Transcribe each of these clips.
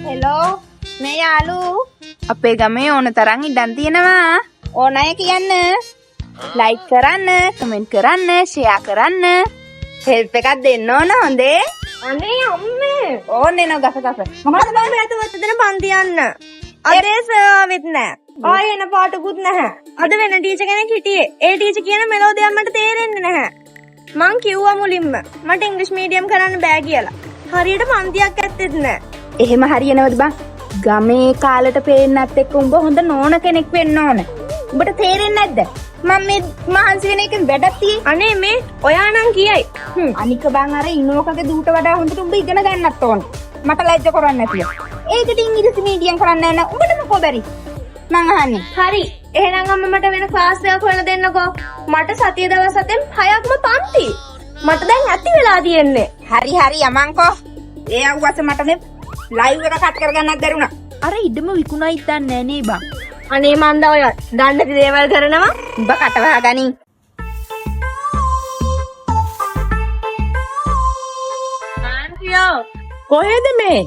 Hello මේ යාළු අපේ ගමේ ඕන තරම් ඉඩම් තියෙනවා ඕන අය කියන්න ලයික් කරන්න කමෙන්ට් කරන්න ෂෙයා කරන්න හෙල්ප් එකක් දෙන්න ඕන හොඳේ අනේ අම්මේ ඕනේ නෝ ගස මමද බං ඇතුවත් දෙන පන්ති යන්න අදේ සර්විත් නෑ ආයෙ එන පාටකුත් නැහැ අද වෙන ටීචර් කෙනෙක් හිටියේ ඒ ටීචර් කියන මෙලෝදියක් මට තේරෙන්නේ නැහැ මං කිව්වා මුලින්ම මට ඉංග්‍රීසි මීඩියම් කරන්න බෑ කියලා හරියට පන්තියක් ඇත්තෙත් නෑ එහෙම හරියනවද බං ගමේ කාලෙට පේන්නත් එක්ක උඹ හොඳ නෝන කෙනෙක් වෙන්න ඕන උඹට තේරෙන්නේ නැද්ද මම මේ මහන්සි වෙන එකෙන් වැඩක් තියෙයි අනේ මේ ඔයා නම් කියයි අනික බං අර ඉන්නෝකගේ දූට වඩා හොඳට උඹ ඉගෙන ගන්නත් ඕන මට ලැජ්ජ කරන්නේ නැතිව ඒකට ඉංග්‍රීසි මීඩියම් කරන්න යන උඹට මොකෝ බැරි මං අහන්නේ හරි එහෙනම් අම්ම මට වෙන ක්ලාස් එකක් හොයලා දෙන්නකෝ මට සතිය දවස් 7න් 6ක්ම පන්ති මට දැන් ඇති වෙලා තියෙන්නේ හරි යමන්කෝ ඒ අවුවස මට මේ ලයිව් එක කට් කරගන්නත් දරුණා අර ඉඩම විකුණයි දන්නේ නේ බං අනේ මන්ද ඔය දන්නේ නැති දේවල් කරනවා උඹ කටවහ ගනි ආන්ටියෝ කොහෙද මේ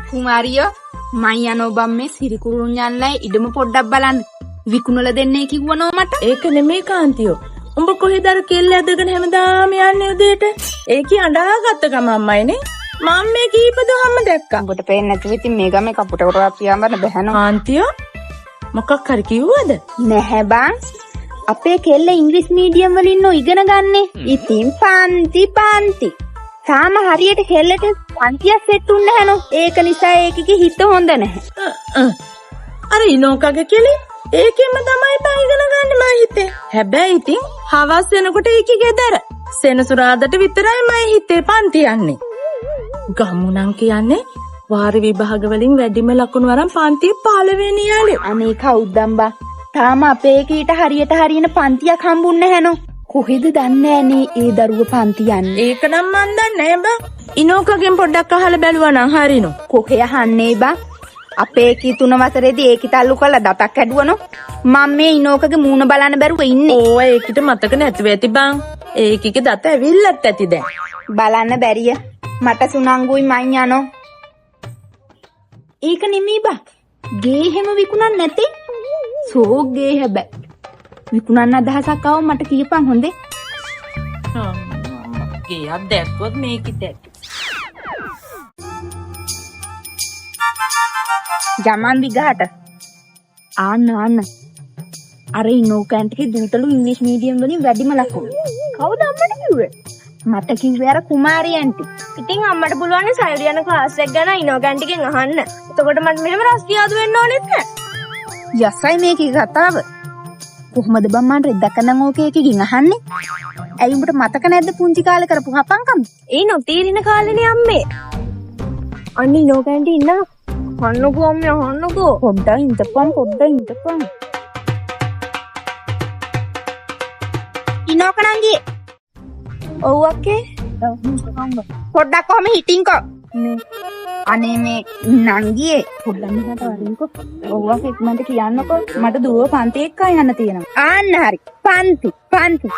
කුමාරියෝ මං යනෝ බම් මේ සිරිකුරුන් යන්නයි ඉඩම පොඩ්ඩක් බලන්න විකුණලා දෙන්නේ කිව්වනෝ මට ඒක නෙමෙයි කාන්තියෝ උඹ කොහෙද අර කෙල්ල ඇදගෙන හැමදාම යන්නේ උදේට ඒකී අඬාගත්ත ගමම්මයිනේ මම මේ කීපදවම දැක්කා උඹට පේන්නේ නැතුව ඉතින් මේ ගමේ කපුට කොටක් පියාඹන්න බැහැනෝ කාන්තියෝ මොකක් හරි කිව්වද නැහැ බං අපේ කෙල්ල ඉංග්‍රීසි මීඩියම් වලින් නෝ ඉගෙන ගන්නෙ ඉතින් පන්ති තාම හරියට කෙල්ලට පන්තියක් සෙට් උන්නේ නැහනෝ ඒක නිසා ඒකගේ හිත හොඳ නැහැ අර ඉනෝකගේ කෙලි ඒකෙම තමයි බං ඉගෙන ගන්න මම හිතේ හැබැයි ඉතින් හවස් වෙනකොට ඒකේ ගෙදර සෙනසුරාදට විතරයි මම හිතේ පන්ති යන්නේ ගමුණන් කියන්නේ වාර විභාග වලින් වැඩිම ලකුණු අරන් පන්තියේ 15 වෙනි යාලේ අනේ කවුදම්බා තාම අපේ කීට හරියට හරියන පන්තියක් හම්බුන්නේ නැහනෝ කොහෙද දන්නේ නැනේ ඒ දරුව පන්ති යන්නේ ඒක නම් මන් දන්නේ නැහැ බං ඉනෝකගෙන් පොඩ්ඩක් අහලා බැලුවා නම් හරිනෝ කොහේ අහන්නේ බං අපේ කී 3 වසරේදී ඒකි තල්ලු කරලා දතක් ඇදුවනෝ මම මේ ඉනෝකගේ මූණ බලන්න බැරුව ඉන්නේ ඕ ඒකිට මතක නැතුව ඇති බං ඒකිගේ දත ඇවිල්ලත් ඇති දැන් බලන්න බැරිය මට සුනංගුයි මං යනෝ ඒක නෙමෙයි බං ගේ හැම විකුණන්නේ නැති සෝක් ගේ හැබැයි විකුණන්න අදහසක් ආව මට කියපන් හොඳේ ගේයක් දැක්කොත් මේකිට ජමන් විගහට ආන්න අර ඉනෝකන්ට්ගේ දූතලු ඉංග්‍රීසි මීඩියම් වලින් වැඩිම ලකුණු කවුද අම්මට කිව්වේ මට කිව්වේ අර කුමාරි ඇන්ටි ඉතින් අම්මට පුළුවන් සයුරි යන ක්ලාස් එක ගැන ඉනෝකන්ට්ගෙන් අහන්න එතකොට මට මෙහෙම රස්තියාදු වෙන්න ඕනෙත් නෑ යසයි මේකේ කතාව කොහමද බම් මන් රෙද්දක් නම් ඕකේ එකකින් අහන්නේ ඇයි උඹට මතක නැද්ද පුංචි කාලේ කරපු හපංකම් ඒ නොතීරින කාලේනේ අම්මේ අන්නේ නෝකන්ටි ඉන්න හන්නකෝ අම්මේ හන්නකෝ පොඩ්ඩක් ඉඳපන් ඉනෝකනන්ගේ ඔව් අක්කේ පොඩ්ඩක් කොහම හිටින්කෝ අනේ මේ නංගියේ පොඩ්ඩක් මෙහාට වරින්කෝ ඔව් අක්කේ මන්ට කියන්නකෝ මට දුව පන්ති එක්ක යන්න තියෙනවා ආන්න හරි පන්ති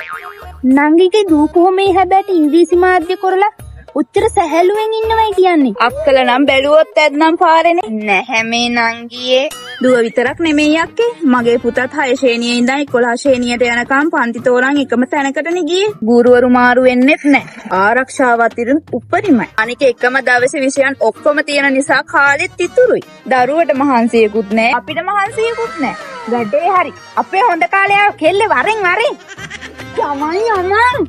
නංගිගේ දූ කොහොමේ හැබැයි ඉංග්‍රීසි මාධ්‍ය කරලා උච්චර සැහැල්ලුවෙන් ඉන්නවයි කියන්නේ අක්කල නම් බැලුවොත් ඇත්නම් පාරේනේ නැහැ මේ නංගියේ දුව විතරක් නෙමෙයි අක්කේ මගේ පුතත් 6 ශ්‍රේණියේ ඉඳන් 11 ශ්‍රේණියට යනකම් පන්ති තෝරන් එකම තැනකටනේ ගියේ ගුරුවරු මාරු වෙන්නෙත් නැහැ ආරක්ෂාවත් ඉතින් උපරිමයි අනික එකම දවසේ විෂයන් ඔක්කොම තියෙන නිසා කාලෙත් ඉතුරුයි දරුවට මහන්සියකුත් නැහැ අපිට මහන්සියකුත් නැහැ වැඩේ හරි අපේ හොඳ කාලේ කෙල්ලේ වරෙන් යමන්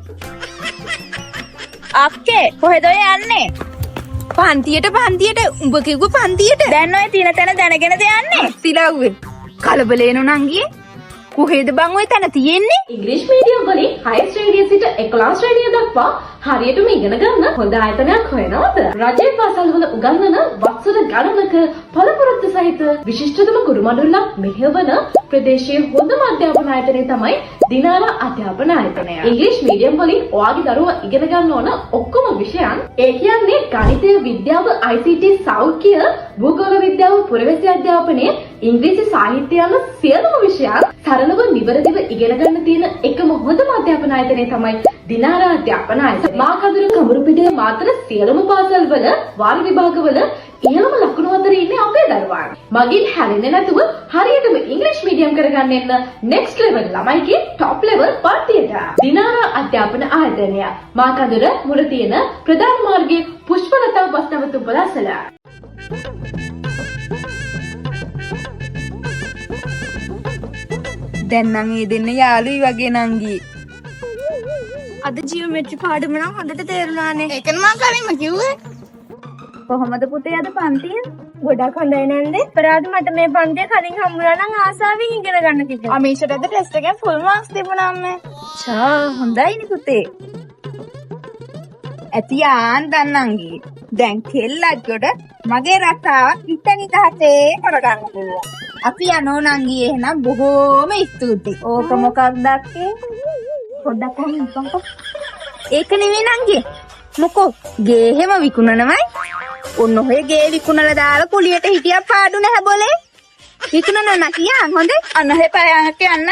අක්කේ කොහෙද යන්නේ පන්තියට උඹ කිව්ව පන්තියට දැන් ඔය තියෙන තැන දැනගෙනද යන්නේ තිලව්වේ කලබලේනු නංගියේ කොහෙද බං ඔය තැන තියෙන්නේ ඉංග්‍රීසි මීඩියම් වලින් 6 ශ්‍රේණිය සිට 11 ශ්‍රේණිය දක්වා හරියටම ඉගෙන ගන්න හොඳ ආයතනයක් හොයනවද රජයේ පාසල් වල උගන්වන වසර ගණනක පළපුරත්තු සහිත විශිෂ්ටතම ගුරු මඩුල්ලක් මෙහෙවන ප්‍රදේශයේ හොඳම අධ්‍යාපන ආයතනය තමයි දිනාරා අධ්‍යාපන ආයතනය. ඉංග්‍රීසි මීඩියම් වලින් ඔයාගේ දරුවා ඉගෙන ගන්න ඕන ඔක්කොම විෂයන් ඒ කියන්නේ ගණිතය, විද්‍යාව, ICT, සෞඛ්‍ය, භූගෝල විද්‍යාව, පුරවැසි අධ්‍යාපනය, ඉංග්‍රීසි සාහිත්‍ය යන සියලුම විෂයන් සරලව නිවැරදිව ඉගෙන ගන්න තියෙන එකම හොඳම අධ්‍යාපන ආයතනය තමයි දිනාරා අධ්‍යාපන ආයතනය. මාකදුරු කමරුපිටිය මාතර සියලුම පාසල්වල වාර විභාගවල ඉහළම ලකුණු මගින් හැරෙන්නේ නැතුව හරියටම ඉංග්‍රීසි මීඩියම් කරගන්න එන්න next level ළමයිගේ top level පාර්ටියට. දිනාරා අධ්‍යාපන ආයතනය මාකඳුර මුල තියෙන ප්‍රධාන මාර්ගයේ පුෂ්පලතා බස් නැවතුම් පළාසල. දැන් නම් මේ දෙන්න යාළුයි වගේ නංගි. අද ජියෝමෙට්‍රි පාඩම නම් හොඳට තේරුණානේ. ඒකන මම කලින්ම කිව්වේ. කොහොමද පුතේ අද පන්තිය? ගොඩක් හොඳයි නේද? පෙරාද මට මේ පන්තිය කලින් හම්බුනා නම් ආසාවෙන් ඉගෙන ගන්න කිව්වා. අමීෂට අද ටෙස්ට් එකෙන් ෆුල් මාක්ස් තිබුණා අම්මේ. චා හොඳයිනේ පුතේ. ඇතියාන් දන්නංගි. දැන් කෙල්ලක්කොට මගේ රස්සාවක් ඉතනි තහසේ කරගන්න පුළුවන්. අපි යනෝ නංගි එහෙනම් බොහෝම ස්තුතියි. ඕක මොකක්ද අක්කේ? පොඩ්ඩක් අහන්නම්කෝ. ඒක නෙවෙයි නංගි. මොකෝ ගේ හැම විකුණනවයි. ඔන්න ඔය ගේ විකුණලා දාලා කුලියට හිටියා පාඩු නැහැ බොලේ. විකුණනවා කියා හොඳේ. අන්න හෙපා යන්න.